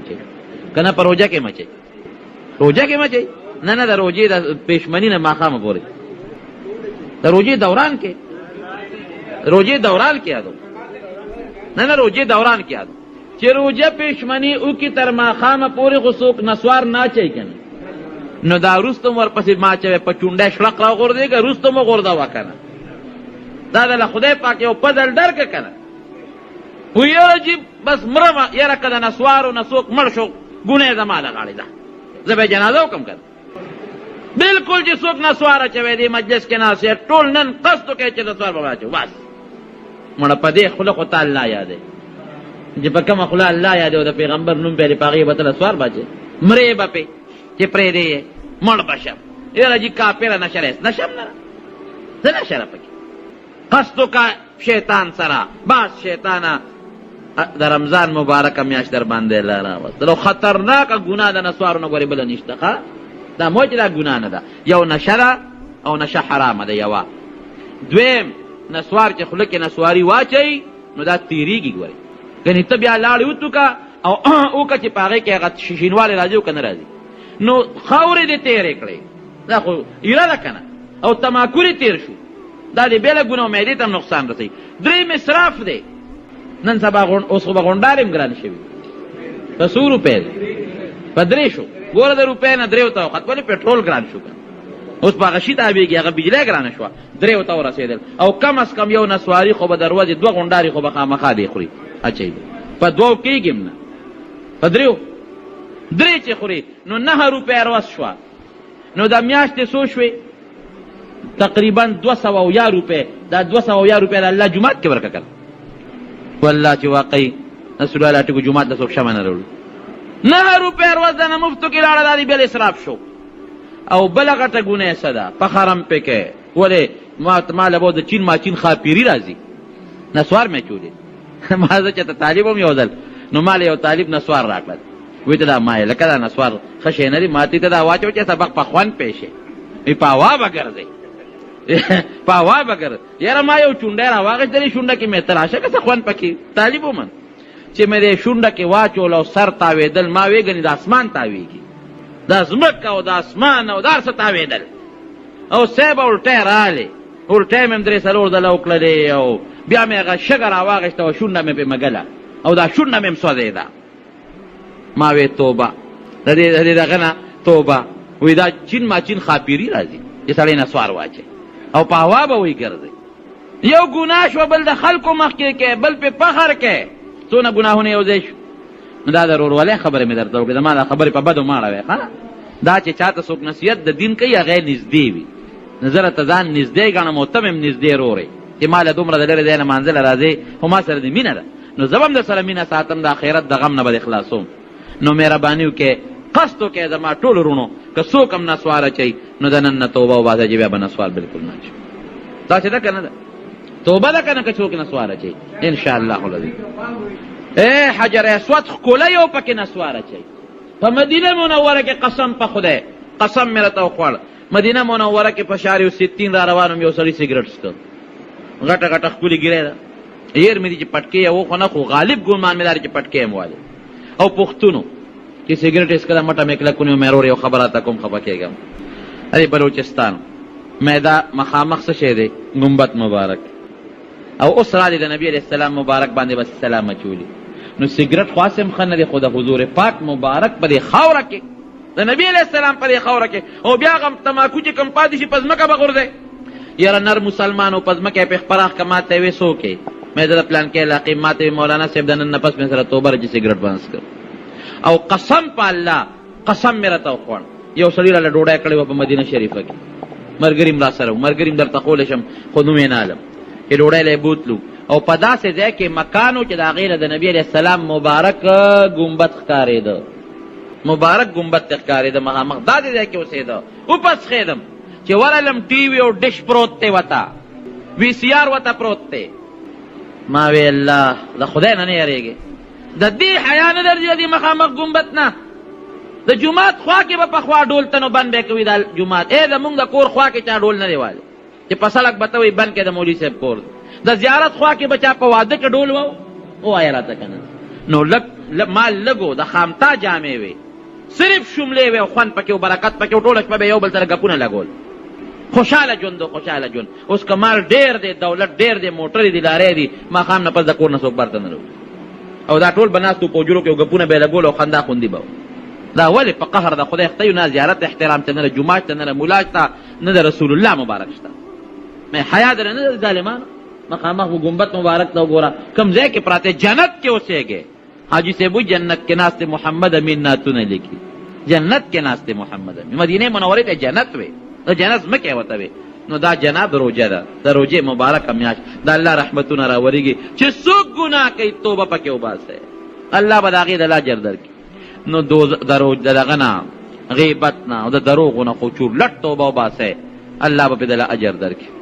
مچي کنه په روجه کې مچي روجه کې مچي نه د روجې د پېشمنی نه ماښامه پورې د روجې دوران کې یادو نه روجې دوران کې یادو چې روجه پېشمنی او کې تر ماښامه پورې خو څوک نسوار نه اچوي کنه نو دا وروسته م ورپسې ما اچوي په چونډی شړق راغورځېږه وروسته مو غورځوه کنه دا د له خدای پاک یو پدل درکه کنه خو یاره چې بس مرمه یاره که د نسوارو نه څوک مړ شو ګناه زما د غاړې ده زه به یې جنازه وکړم کنه بلکل چې څوک نسوار اچوی دې مجلس کې ناست یې ټول نن قصد وکړئ چې نسوار به واچو بس مړه په دې خوله خو ته الله یادوي چې په کومه خوله الله یادوي او د پیغمبر نوم پې په هغې به ته نسوار باچې مرې به پې چې پرېږدې یې مړ به شم یاره جي کافره نشره نشم نه څه نشره پکې قصد وکړه شیطان سره بس شیطانه د رمضان مبارکه میاشت در باندې الله راوستل او خطرناکه ګناه د نسوارو نه ګورې بله نشته ښه دا مو چې دا ګناه نه ده یو نشه ده او نشه حرامه ده یوه دویم نسوار چې خوله کې نسواري واچوي نو دا تیریږي ګورې کنې ته بیا لاړې وتوکه او وکړه چې په هغې کې هغه شینوالی راځي او که نه راځي نو خاورې دې تیرې کړې دا خو ایره ده که نه او تماکل یې تیر شو دا دې بېله ګناه معدې ته هم نقصان رسوي درېیم اسراف دی نن سبا اوس خو به غونډار هم ګران شوي په څو روپۍ دی په درې شو ګوره د روپۍ نه درېو ته وخت ولې پټرول ګران شو که اوس په هغه شي تابېږي هغه بجلی ګرانه شوه درېو ته ورسېدل او کم از کم یو نسواري خو به د ورځې دوه غونډارې خو به خامخا دی خوري اچوي په دوو کېږي هم نه په درېو درې چې خوري نو 9 روپۍ ورځ شوه نو د میاشتې څو شوې تقریبا 200 روپۍ دا 200 روپۍ د الله جومات کې ورکه کړه والله چې واقعي نسل الله ټکو جومات د څوک شمه نه راوړو 9 روپۍ ورځ د نه مفتو کې لاړه دا دې بل اسراف شو او بله غټه ګناه څه ده فخر هم پې کوې ولې ما له به د چین ماچین خاپیري راځي نسوار مې چولې ما زه چې ته طالب هم یو ځل نو ما له یو طالب نسوار راکړل وی ته دا ما یې لکه دا نسوار ښه شی نه دی ما ته دا واچو چې سبق په خوند پېښې وی په هوا به ګرځئ په هوا به ګرځئ یاره ما یو چونډی راواغېستلې شونډه کې مې تراشه که څه خوند پکې طالب ومن چې مې دې شونډه کې واچول او سر تاوېدل ما وی ګنې د اسمان تاوېږي دا ځمکه او د اسمان او دا هر څه تاوېدل او صیب الټی رالې الټی مې هم 3-4 ځله وکړلې او بیا مې هغه شګه راواغېسته او شونډه مې پې مګله او دا شونډه مې هم سوځېده ما وی توبه د دې دغه نه توبه وی دا چین ماچین خاپیري راځي چې سړی نسوار واچي او په هوا به وی ګرځي یو ګناه شوه بل د خلکو مخکې کې بل پې فخر کې څونه ګناهونه یو ځای شو نو دا د ورورولۍ خبرې مې درته وکړې زما دا خبرې په بدو ماړه وی ښه دا چې چاته څوک نصیحت د دین کوي هغه یې نږدې وي نو زه راته ځان نږدې ګڼم او ته مې هم نږدې رورې چې ما له دومره د لرې ځای نه مانځله راځې خو ما سره دې مینه ده نو زه به هم در سره مینه ساتم د آخرت د غم نه به دې خلاصوم نو مهرباني وکړې قصد وکړې زما ټول ورونو که څوک هم نسوار اچوي نو د نن نه توبه وباسه چې بیا به نسوار بلکل نه اچوي داسې ده که نه ده توبه ده که نه که څوک نسوار اچوي انشاءالله العظیم حجر اسود ښکلی او پکې نسوار اچوي په مدینه منوره کې قسم په خدای قسم مې راته وخوړ مدینه منوره کې په شهر 60 را روانم یو سړي سګرټ څښه غټه غټه ښکلې ګیرې ده هیر مې دي چې پټکې یې وخو نه خو غالب ګمان مې دار چې پټکې یې موالي او پښتونو چې سګرټ یې څښله مټه مې کله کونی مې رور یو خبره ته کوم خفه کېږم ارې بلوچستان میدا مخامخ څه شی دی ګمبد مبارک او اوس راځي د نبي علیه السلام مبارک باندې بس سلام اچولي نو سګرټ خو هسې هم ښه نه دی خو د حضور پاک مبارک په دې خاوره کې د نبي علیه السلام په دې خاوره کې او بیا هغه تماکو چې کوم پاتې شي په ځمکه به غورځئ یاره نر مسلمان او په ځمکه یې پې خپراخ که ما ته یې وې څوک مې د پلان کې علاقې ما ته مولانا صاحب د نن نه پس مې سره توبه چې سګرټ بند کړ او قسم په الله قسم مې راته وخوړ یو سړي راله ډوډۍ کړې وه په مدینه شریفه کې ملګري م را سره و ملګري م درته خولی شم خو نوم یې نه علم چې ډوډۍ له یې بوتلو او په داسې ځای کې مکان و چې د هغې نه د نبي علیه السلام مبارک ګمبد ښکارېده مبارک ګمبد ته ښکارېده مخامخ داسې ځای کې اوسېده وپسخېدم چې ورلم ټي وي او ډش پروت دی وته وي سي آر وته پروت دی ما وی الله د خدای نه نه یېرېږې د دې حیا نه درځي د دې مخامخ ګمبد نه د جومات خوا کې به پخوا ډول ته نو بند به کوي دا جومات زمونږ د کور خوا کې چا ډول نه دی والی چې په سړک به ته وایي بند کې د مولوي صاحب کور د زیارت خوا کې به چا په واده کې ډول ووایه راته که نه نو مال لګو د خامتا جامې وي، صرف شملې وي او خوند پکې او برکت پکې او ټوله شپه به یو بل سره ګپونه لګول. خوشحاله ژوند خوشحاله ژوند. اوس که مال ډېر دی، دولت ډېر دی، موټرې دي، لارې دي، ماښام نه پس د کور نه څوک بر ته نه راوځي او دا ټول به ناست په حجرو کې او ګپونه به یې لګول او خندا خوندي به دا ولې په قهر د خدای خدای نه زیارت احترام ته نه د جومات ته نه د ملا ته نه د رسول الله مبارک شته. مې حیا در نه د ظالمانو مخامخ ګنبد مبارک ته وګوره کوم ځای کې پراته جنت کې اوسېږي. حاجي صاحب وایي جنت کې ناست محمد امین نعتونه لیکي، جنت کې ناست محمد امین. مدینه منورې ته جنت وي، د جنت مکه وته وي. نو دا جناب روجه ده، د روجې مبارکه میاشت د الله رحمتونه راورېږي چې څوک ګناه کوي توبه پکې وباسي، الله به د هغې د اجر درکړي. نو د دغه نه غیبت نه او د دروغو نه خو چورلټ توبه وباسي، الله به پې د اجر درکړي.